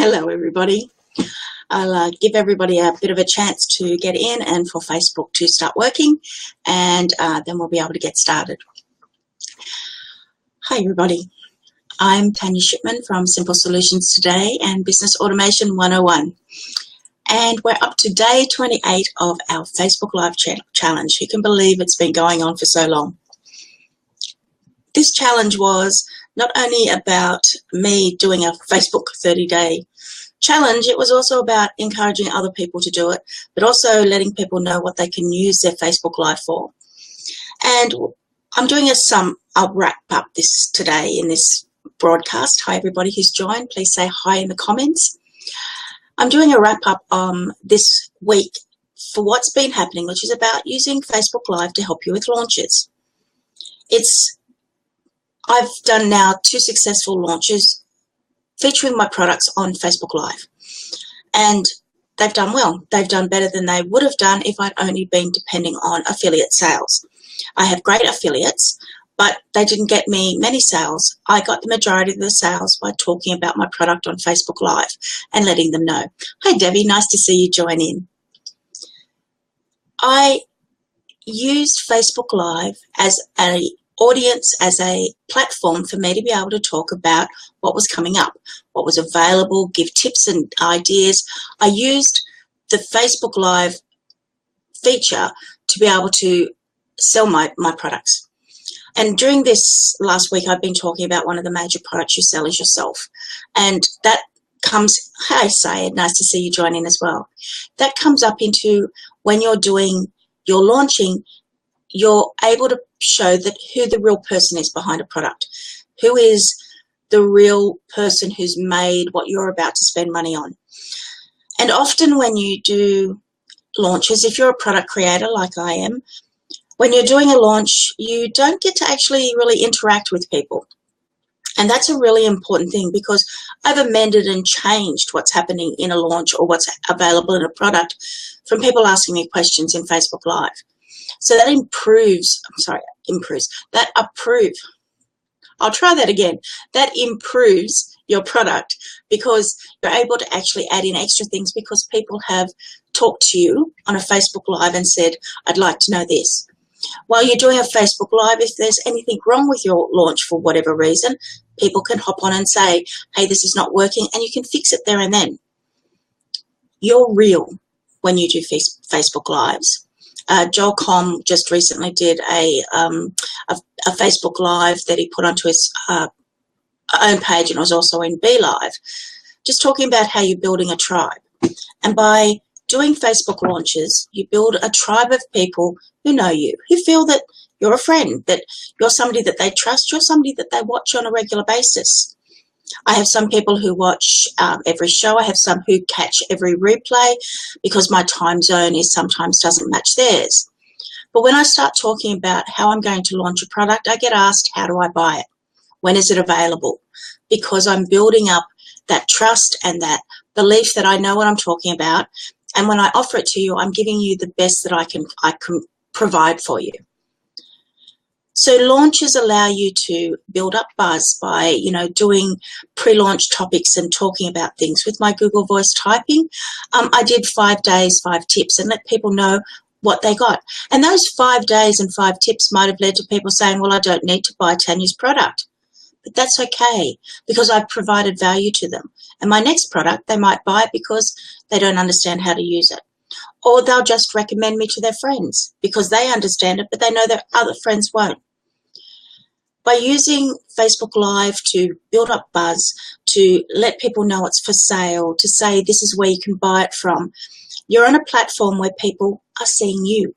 Hello, everybody. I'll give everybody a bit of a chance to get in and for Facebook to start working, and then we'll be able to get started. Hi, everybody. I'm Tanya Shipman from Simple Solutions Today and Business Automation 101. And we're up to day 28 of our Facebook Live challenge. You can believe it's been going on for so long. This challenge was not only about me doing a Facebook 30-day challenge, it was also about encouraging other people to do it, but also letting people know what they can use their Facebook Live for. And I'm doing I'll wrap up this today in this broadcast. Hi, everybody who's joined. Please say hi in the comments. I'm doing a wrap up this week for what's been happening, which is about using Facebook Live to help you with launches. I've done now 2 successful launches featuring my products on Facebook Live, and they've done well. They've done better than they would have done if I'd only been depending on affiliate sales. I have great affiliates, but they didn't get me many sales. I got the majority of the sales by talking about my product on Facebook Live and letting them know. Hi, Debbie. Nice to see you join in. I used Facebook Live as an audience, as a platform for me to be able to talk about what was coming up, what was available, give tips and ideas. I used the Facebook Live feature to be able to sell my products. And during this last week, I've been talking about one of the major products you sell is yourself. And that comes, hi Syed, nice to see you join in as well. That comes up into when you're launching, you're able to show that who the real person is behind a product, who is the real person who's made what you're about to spend money on. And often when you do launches, if you're a product creator like I am, when you're doing a launch, you don't get to actually really interact with people. And that's a really important thing, because I've amended and changed what's happening in a launch or what's available in a product from people asking me questions in Facebook Live. So that that improves your product, because you're able to actually add in extra things because people have talked to you on a Facebook Live and said, I'd like to know this. While you're doing a Facebook Live, if there's anything wrong with your launch for whatever reason, people can hop on and say, hey, this is not working, and you can fix it there and then. You're real when you do Facebook Lives. Joel Com just recently did a Facebook Live that he put onto his own page, and it was also in BeLive, just talking about how you're building a tribe. And by doing Facebook launches, you build a tribe of people who know you, who feel that you're a friend, that you're somebody that they trust, you're somebody that they watch on a regular basis. I have some people who watch every show. I have some who catch every replay because my time zone sometimes doesn't match theirs. But when I start talking about how I'm going to launch a product, I get asked, how do I buy it? When is it available? Because I'm building up that trust and that belief that I know what I'm talking about. And when I offer it to you, I'm giving you the best that I can provide for you. So launches allow you to build up buzz by, doing pre-launch topics and talking about things. With my Google Voice typing, I did 5 days, 5 tips, and let people know what they got. And those 5 days and 5 tips might have led to people saying, well, I don't need to buy Tanya's product. But that's okay, because I've provided value to them. And my next product, they might buy it because they don't understand how to use it. Or they'll just recommend me to their friends because they understand it, but they know their other friends won't. By using Facebook Live to build up buzz, to let people know it's for sale, to say this is where you can buy it from, you're on a platform where people are seeing you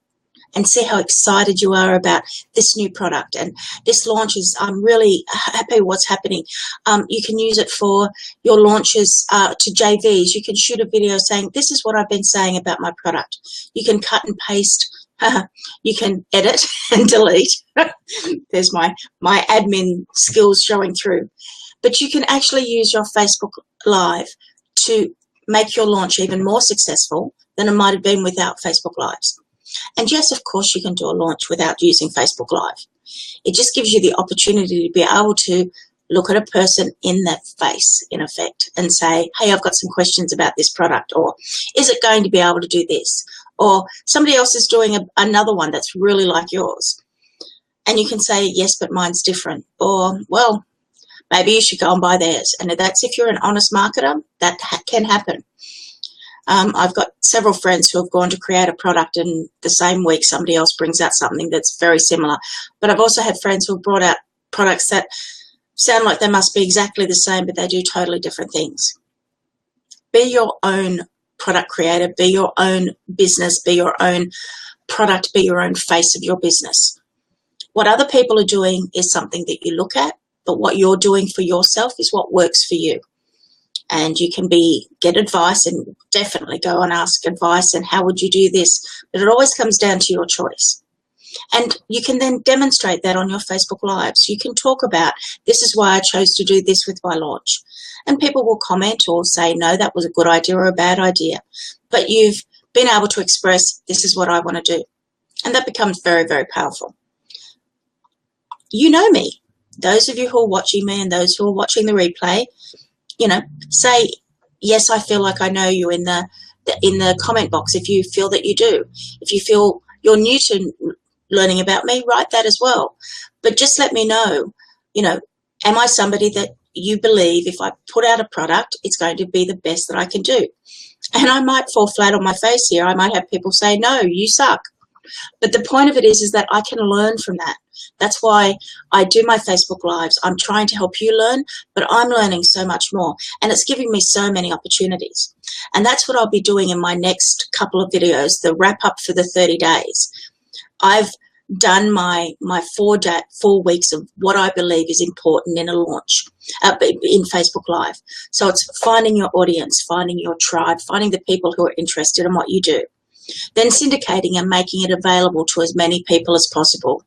and see how excited you are about this new product. And this launch I'm really happy with what's happening. You can use it for your launches to JVs. You can shoot a video saying, this is what I've been saying about my product. You can cut and paste. You can edit and delete. There's my admin skills showing through. But you can actually use your Facebook Live to make your launch even more successful than it might have been without Facebook Lives. And yes, of course, you can do a launch without using Facebook Live. It just gives you the opportunity to be able to look at a person in the face, in effect, and say, hey, I've got some questions about this product, or is it going to be able to do this? Or somebody else is doing another one that's really like yours. And you can say, yes, but mine's different. Or, well, maybe you should go and buy theirs. And that's if you're an honest marketer, that can happen. I've got several friends who have gone to create a product and the same week somebody else brings out something that's very similar. But I've also had friends who have brought out products that sound like they must be exactly the same, but they do totally different things. Be your own product creator, be your own business, be your own product, be your own face of your business. What other people are doing is something that you look at, but what you're doing for yourself is what works for you. And you can get advice, and definitely go and ask advice and how would you do this, but it always comes down to your choice. And you can then demonstrate that on your Facebook Lives. You can talk about, this is why I chose to do this with my launch. And people will comment or say, no, that was a good idea or a bad idea. But you've been able to express, this is what I want to do. And that becomes very, very powerful. You know me. Those of you who are watching me and those who are watching the replay, say, yes, I feel like I know you in the comment box if you feel that you do. If you feel you're new to learning about me, write that as well. But just let me know, am I somebody that you believe if I put out a product, it's going to be the best that I can do? And I might fall flat on my face here. I might have people say, no, you suck. But the point of it is that I can learn from that. That's why I do my Facebook Lives. I'm trying to help you learn, but I'm learning so much more. And it's giving me so many opportunities. And that's what I'll be doing in my next couple of videos, the wrap up for the 30 days. I've done my 4 weeks of what I believe is important in a launch, in Facebook Live. So it's finding your audience, finding your tribe, finding the people who are interested in what you do. Then syndicating and making it available to as many people as possible.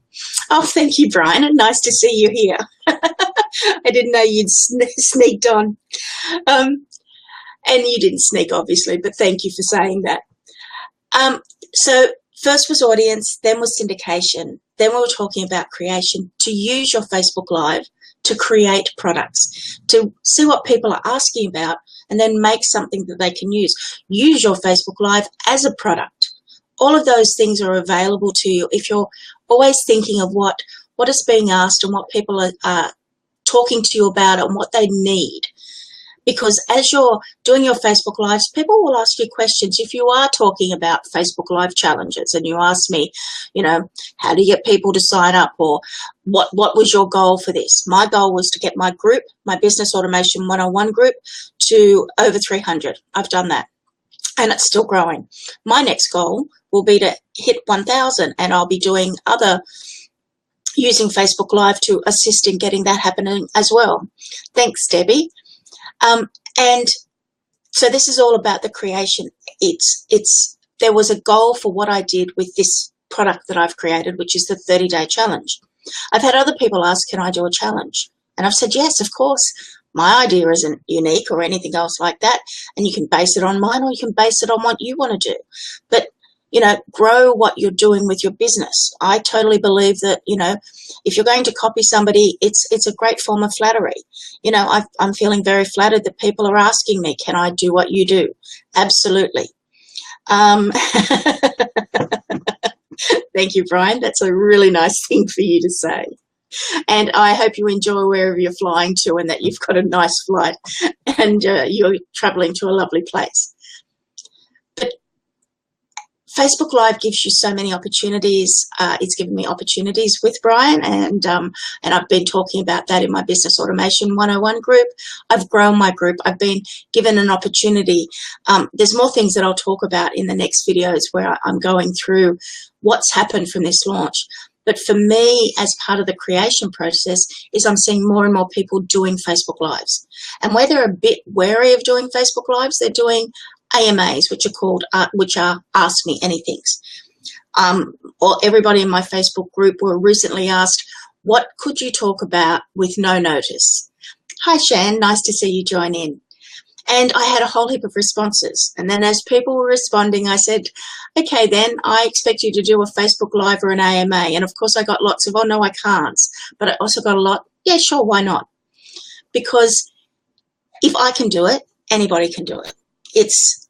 Oh, thank you, Brian, and nice to see you here. I didn't know you'd sneaked on. And you didn't sneak, obviously, but thank you for saying that. So first was audience, then was syndication, then we were talking about creation, to use your Facebook Live to create products, to see what people are asking about, and then make something that they can use. Use your Facebook Live as a product. All of those things are available to you if you're always thinking of what is being asked and what people are talking to you about and what they need. Because as you're doing your Facebook Lives, people will ask you questions. If you are talking about Facebook Live challenges and you ask me, how do you get people to sign up, or what was your goal for this? My goal was to get my group, my Business Automation 101 group, to over 300. I've done that. And it's still growing. My next goal will be to hit 1,000, and I'll be doing using Facebook Live to assist in getting that happening as well. Thanks, Debbie. And so this is all about the creation. There was a goal for what I did with this product that I've created, which is the 30-day challenge. I've had other people ask, can I do a challenge? And I've said, yes, of course. My idea isn't unique or anything else like that. And you can base it on mine, or you can base it on what you want to do. But, grow what you're doing with your business. I totally believe that, if you're going to copy somebody, it's a great form of flattery. I'm feeling very flattered that people are asking me, can I do what you do? Absolutely. Thank you, Brian. That's a really nice thing for you to say. And I hope you enjoy wherever you're flying to, and that you've got a nice flight and you're traveling to a lovely place. But Facebook Live gives you so many opportunities. It's given me opportunities with Brian, and I've been talking about that in my Business Automation 101 group. I've grown my group. I've been given an opportunity. There's more things that I'll talk about in the next videos where I'm going through what's happened from this launch. But for me, as part of the creation process, is I'm seeing more and more people doing Facebook Lives. And where they're a bit wary of doing Facebook Lives, they're doing AMAs, which are Ask Me Anythings. Or everybody in my Facebook group were recently asked, what could you talk about with no notice? Hi, Shan, nice to see you join in. And I had a whole heap of responses. And then as people were responding, I said, okay, then I expect you to do a Facebook Live or an AMA. And of course I got lots of, oh no, I can't. But I also got a lot, yeah, sure, why not? because if I can do it, anybody can do it. It's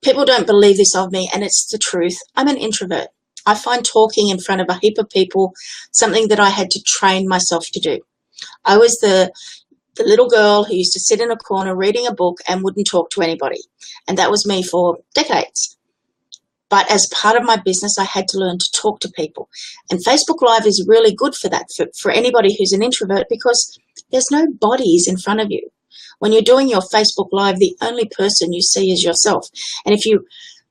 people don't believe this of me, and it's the truth. I'm an introvert. I find talking in front of a heap of people something that I had to train myself to do. I was the little girl who used to sit in a corner reading a book and wouldn't talk to anybody. And that was me for decades. But as part of my business, I had to learn to talk to people. And Facebook Live is really good for that, for anybody who's an introvert, because there's no bodies in front of you. When you're doing your Facebook Live, the only person you see is yourself. And if you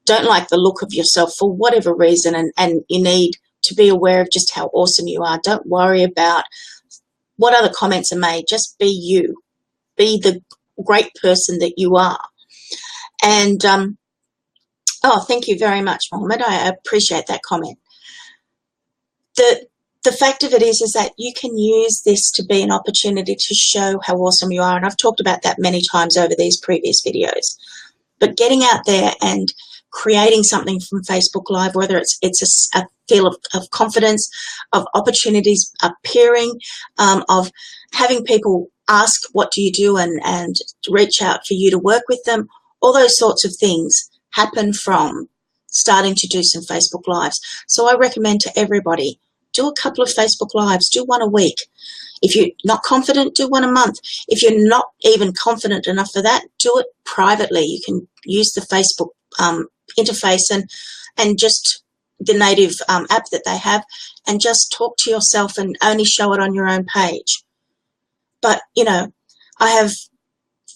don't like the look of yourself for whatever reason, and you need to be aware of just how awesome you are, don't worry about what other comments are made. Just be you. Be the great person that you are. And, oh, thank you very much, Mohammed. I appreciate that comment. The fact of it is that you can use this to be an opportunity to show how awesome you are. And I've talked about that many times over these previous videos. But getting out there and creating something from Facebook Live, whether it's a feel of confidence, of opportunities appearing, of having people ask, what do you do, and reach out for you to work with them, all those sorts of things happen from starting to do some Facebook Lives. So I recommend to everybody, do a couple of Facebook Lives, do one a week. If you're not confident, do one a month. If you're not even confident enough for that, do it privately. You can use the Facebook interface and just the native app that they have, and just talk to yourself and only show it on your own page. But, you know, I have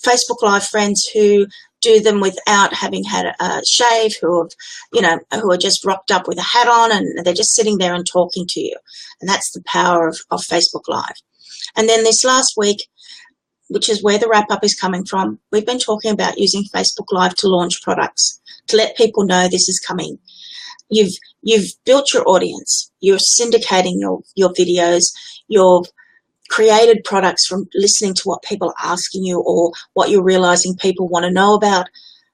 Facebook Live friends who do them without having had a shave, who have, you know, who are just rocked up with a hat on, and they're just sitting there and talking to you. And that's the power of Facebook Live. And then this last week, which is where the wrap-up is coming from, we've been talking about using Facebook Live to launch products, to let people know this is coming. You've built your audience. You're syndicating your videos. You've created products from listening to what people are asking you or what you're realizing people want to know about,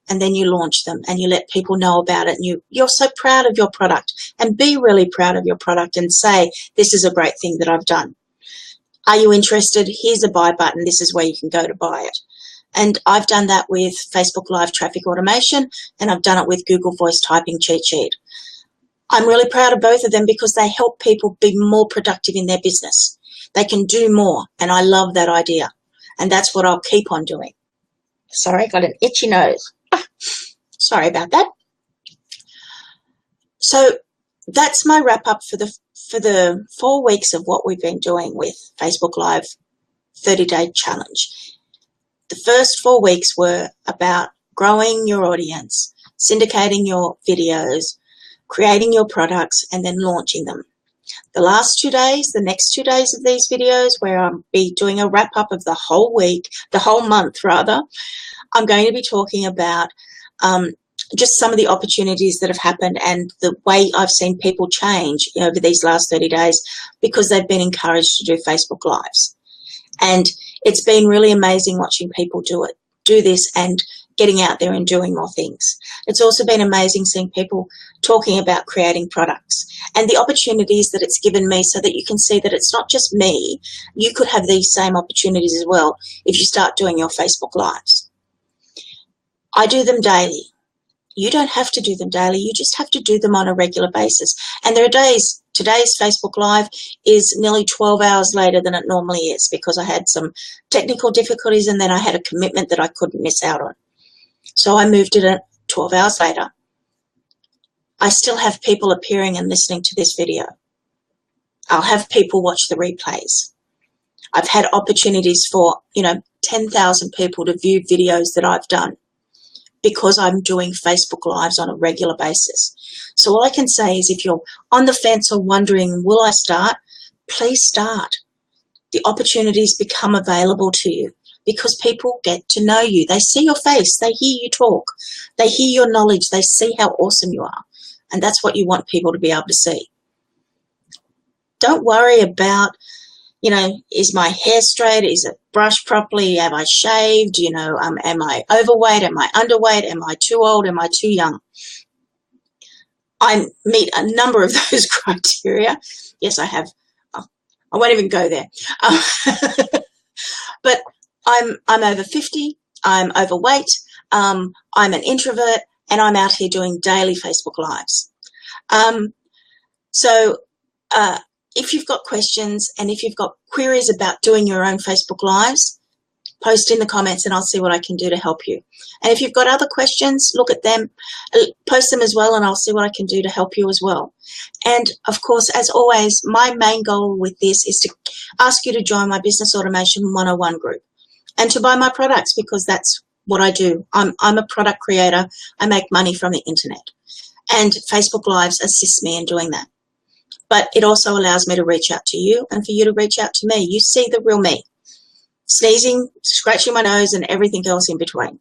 and then you launch them and you let people know about it, and you're so proud of your product. And be really proud of your product and say, this is a great thing that I've done. Are you interested? Here's a buy button. This is where you can go to buy it. And I've done that with Facebook Live traffic automation, and I've done it with Google Voice typing cheat sheet. I'm really proud of both of them because they help people be more productive in their business. They can do more, and I love that idea. And that's what I'll keep on doing. Sorry, I got an itchy nose. Sorry about that. So that's my wrap up for the 4 weeks of what we've been doing with Facebook Live 30-day challenge. The first 4 weeks were about growing your audience, syndicating your videos, creating your products, and then launching them. The last 2 days, the next 2 days of these videos, where I'll be doing a wrap up of the whole week, the whole month rather, I'm going to be talking about just some of the opportunities that have happened and the way I've seen people change over these last 30 days because they've been encouraged to do Facebook Lives. And it's been really amazing watching people do this and getting out there and doing more things. It's also been amazing seeing people talking about creating products and the opportunities that it's given me, so that you can see that it's not just me. You could have these same opportunities as well if you start doing your Facebook Lives. I do them daily. You don't have to do them daily. You just have to do them on a regular basis. And there are days, today's Facebook Live is nearly 12 hours later than it normally is because I had some technical difficulties and then I had a commitment that I couldn't miss out on. So I moved it 12 hours later. I still have people appearing and listening to this video. I'll have people watch the replays. I've had opportunities for, 10,000 people to view videos that I've done because I'm doing Facebook Lives on a regular basis. So all I can say is if you're on the fence or wondering, will I start? Please start. The opportunities become available to you because people get to know you. They see your face. They hear you talk. They hear your knowledge. They see how awesome you are. And that's what you want people to be able to see. Don't worry about, is my hair straight? Is it brushed properly? Have I shaved? Am I overweight? Am I underweight? Am I too old? Am I too young? I meet a number of those criteria. Yes, I have. I won't even go there. But I'm over 50. I'm overweight. I'm an introvert, and I'm out here doing daily Facebook Lives. So if you've got questions and if you've got queries about doing your own Facebook Lives, post in the comments and I'll see what I can do to help you. And if you've got other questions, look at them, post them as well, and I'll see what I can do to help you as well. And of course, as always, my main goal with this is to ask you to join my Business Automation 101 group and to buy my products, because that's what I do. I'm a product creator. I make money from the internet, and Facebook Lives assist me in doing that. But it also allows me to reach out to you and for you to reach out to me. You see the real me, sneezing, scratching my nose, and everything else in between,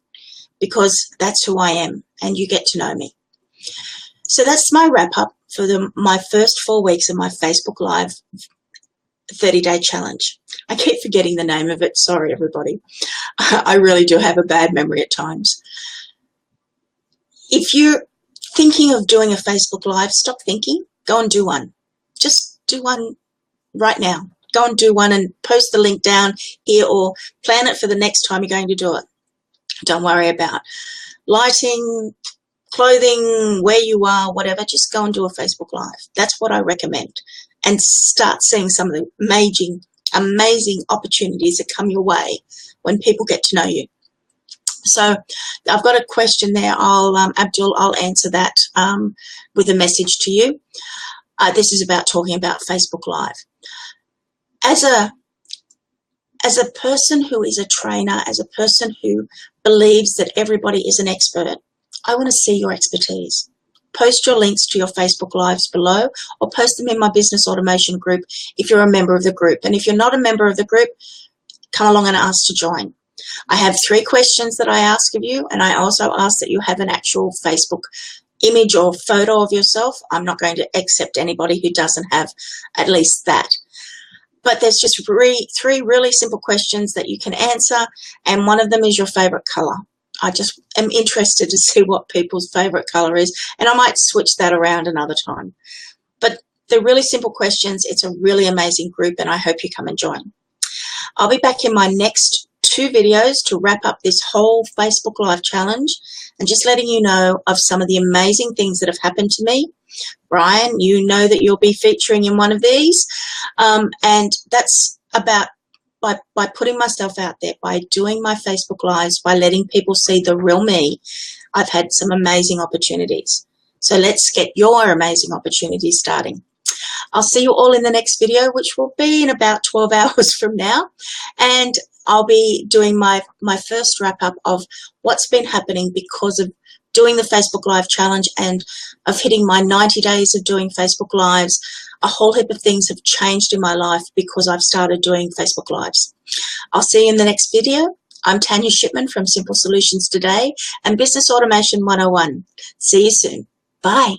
because that's who I am, and you get to know me. So that's my wrap up for my first 4 weeks of my Facebook Live 30-day challenge. I keep forgetting the name of it. Sorry, everybody. I really do have a bad memory at times. If you're thinking of doing a Facebook Live, stop thinking. Go and do one. Just do one right now. Go and do one and post the link down here, or plan it for the next time you're going to do it. Don't worry about lighting, clothing, where you are, whatever. Just go and do a Facebook Live. That's what I recommend. And start seeing some of the amazing opportunities that come your way when people get to know you. So I've got a question there. Abdul, I'll answer that with a message to you. This is about talking about Facebook Live. As a person who is a trainer, as a person who believes that everybody is an expert, I want to see your expertise. Post your links to your Facebook Lives below, or post them in my Business Automation group if you're a member of the group. And if you're not a member of the group, come along and ask to join. I have 3 questions that I ask of you, and I also ask that you have an actual Facebook image or photo of yourself. I'm not going to accept anybody who doesn't have at least that. But there's just 3 really simple questions that you can answer, and one of them is your favorite color. I just am interested to see what people's favorite color is, and I might switch that around another time. But they're really simple questions. It's a really amazing group, and I hope you come and join. I'll be back in my next 2 videos to wrap up this whole Facebook Live challenge, and just letting you know of some of the amazing things that have happened to me. Brian, you know that you'll be featuring in one of these, and that's about by putting myself out there, by doing my Facebook Lives, by letting people see the real me. I've had some amazing opportunities. So let's get your amazing opportunities starting. I'll see you all in the next video, which will be in about 12 hours from now, and I'll be doing my first wrap up of what's been happening because of doing the Facebook Live challenge and of hitting my 90 days of doing Facebook Lives. A whole heap of things have changed in my life because I've started doing Facebook Lives. I'll see you in the next video. I'm Tanya Shipman from Simple Solutions Today and Business Automation 101. See you soon. Bye.